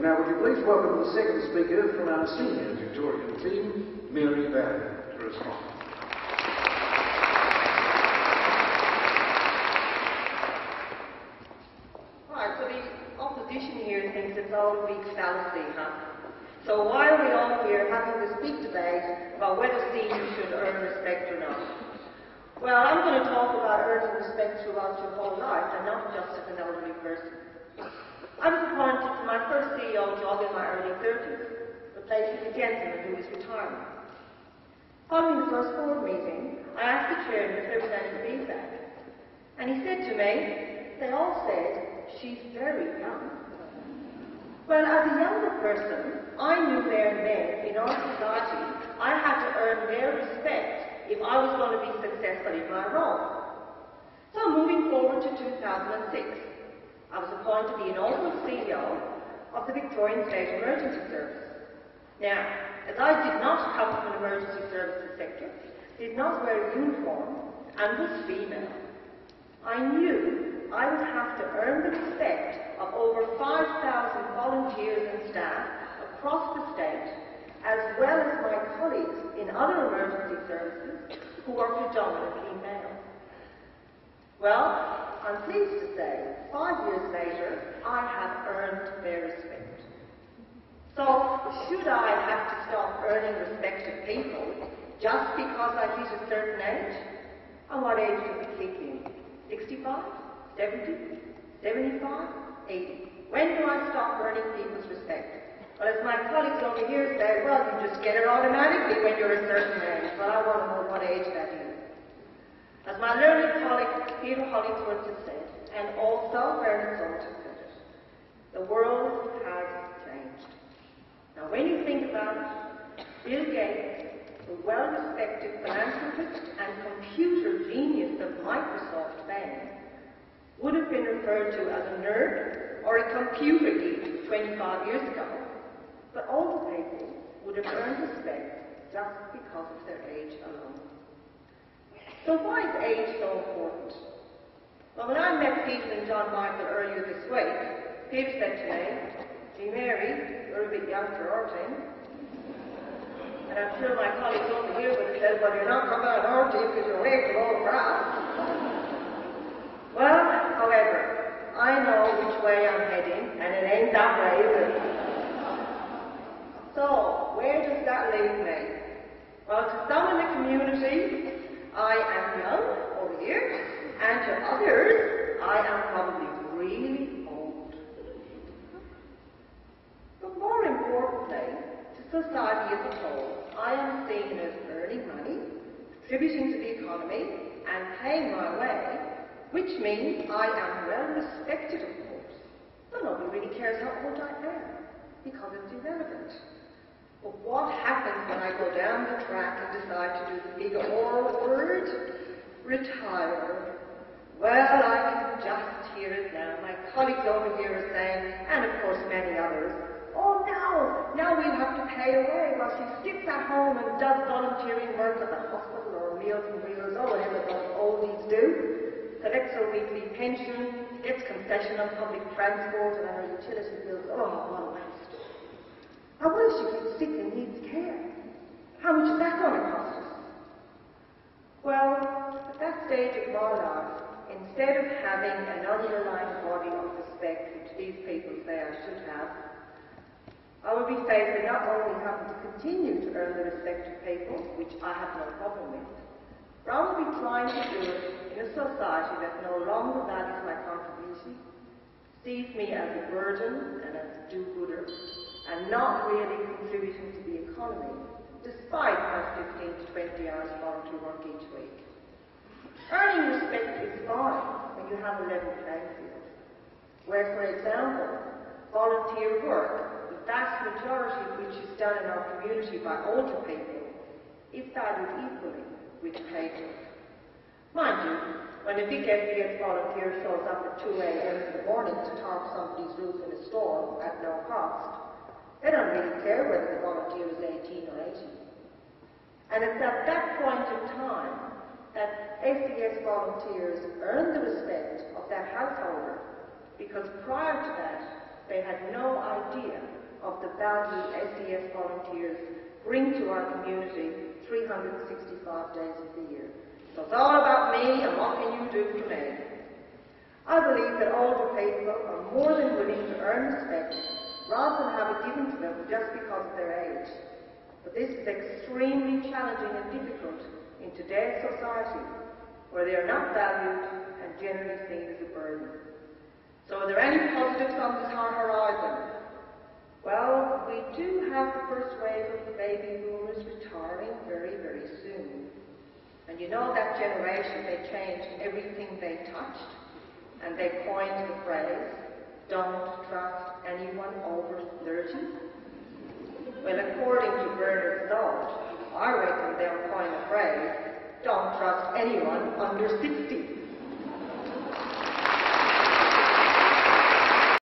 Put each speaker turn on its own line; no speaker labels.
And now would you please welcome the second speaker from our senior Victorian team, Mary Barry, to respond.
Right, so the opposition here thinks it's all a big fallacy, huh? So why are we all here having this big debate about whether seniors should earn respect or not? Well, I'm going to talk about earning respect throughout your whole life and not just as an elderly person. I was appointed to my first CEO job in my early 30s, replacing a gentleman who was retiring. Following the first board meeting, I asked the chairman if there was any feedback. And he said to me, they all said, she's very young. Well, as a younger person, I knew there and then, in our society, I had to earn their respect if I was going to be successful in my role. So moving forward to 2006, I was appointed the inaugural CEO of the Victorian State Emergency Service. Now, as I did not come from an emergency services sector, did not wear a uniform, and was female, I knew I would have to earn the respect of over 5,000 volunteers and staff across the state, as well as my colleagues in other emergency services who are predominantly male. Well, I'm pleased to say, 5 years later, I have earned their respect. So, should I have to stop earning respect of people just because I hit a certain age? And what age do we kick in? 65? 70? 75? 80? When do I stop earning people's respect? Well, as my colleagues over here say, well, you just get it automatically when you're a certain age. Well, I want to know what age that is. As my learned colleague Peter Hollingsworth has said, and also Bernard Salt has said it, the world has changed. Now, when you think about it, Bill Gates, the well-respected philanthropist and computer genius of Microsoft fame, would have been referred to as a nerd or a computer geek 25 years ago. But older people would have earned respect just because of their age alone. So why is age so important? Well, when I met Peter and John Michael earlier this week, Peter said to me, gee Mary, you're a bit young for our team. And I'm sure my colleagues over here would have said, well, you're not coming on our team because you're way too old for us. Well, however, I know which way I'm heading, and it ain't that way, is it? So, where does that leave me? Well, to some in the community, I am young over here, and to others, I am probably really old. But more importantly, to society as a whole, I am seen as earning money, contributing to the economy, and paying my way, which means I am well respected, of course. But nobody really cares how old I am, because it's irrelevant. But what happens when I go down the track and decide to do the big R word? Retire. Well, I can just hear it now. My colleagues over here are saying, and of course many others, oh no, now we'll have to pay away while she sits at home and does volunteering work at the hospital or Meals and Wheels or whatever those oldies do. Collects her weekly pension, gets concession on public transport and her utility bills. Oh, what a waste. Now, what if she gets sick and needs care? How much is that going to cost us? Well, at that stage of my life, instead of having an underlying body of respect, which these people say I should have, I would be faced with not only having to continue to earn the respect of people, which I have no problem with, but I would be trying to do it in a society that no longer values my contribution, sees me as a burden and as a do-gooder, and not really contributing to the economy, despite my 15 to 20 hours volunteer work each week. Earning respect is fine when you have a level playing field, where, for example, volunteer work, the vast majority of which is done in our community by older people, is valued equally with paid work. Mind you, when a big SDS volunteer shows up at 2 a.m. in the morning to tarp somebody's roof in a storm at no cost, they don't really care whether the volunteer is 18 or 80. And it's at that point in time that SDS volunteers earn the respect of that householder, because prior to that, they had no idea of the value SES volunteers bring to our community 365 days of the year. So it's all about me and what can you do for me. I believe that older people are more than willing to earn respect rather than have it given to them just because of their age. But this is extremely challenging and difficult in today's society, where they are not valued and generally seen as a burden. So are there any positives on this horizon? Well, we do have the first wave of the baby boomers retiring very, very soon. And you know that generation, they changed everything they touched, and they coined the phrase, don't trust anyone over 30. Well, according to Bernard's thought, I reckon they'll coin the phrase, don't trust anyone under 60.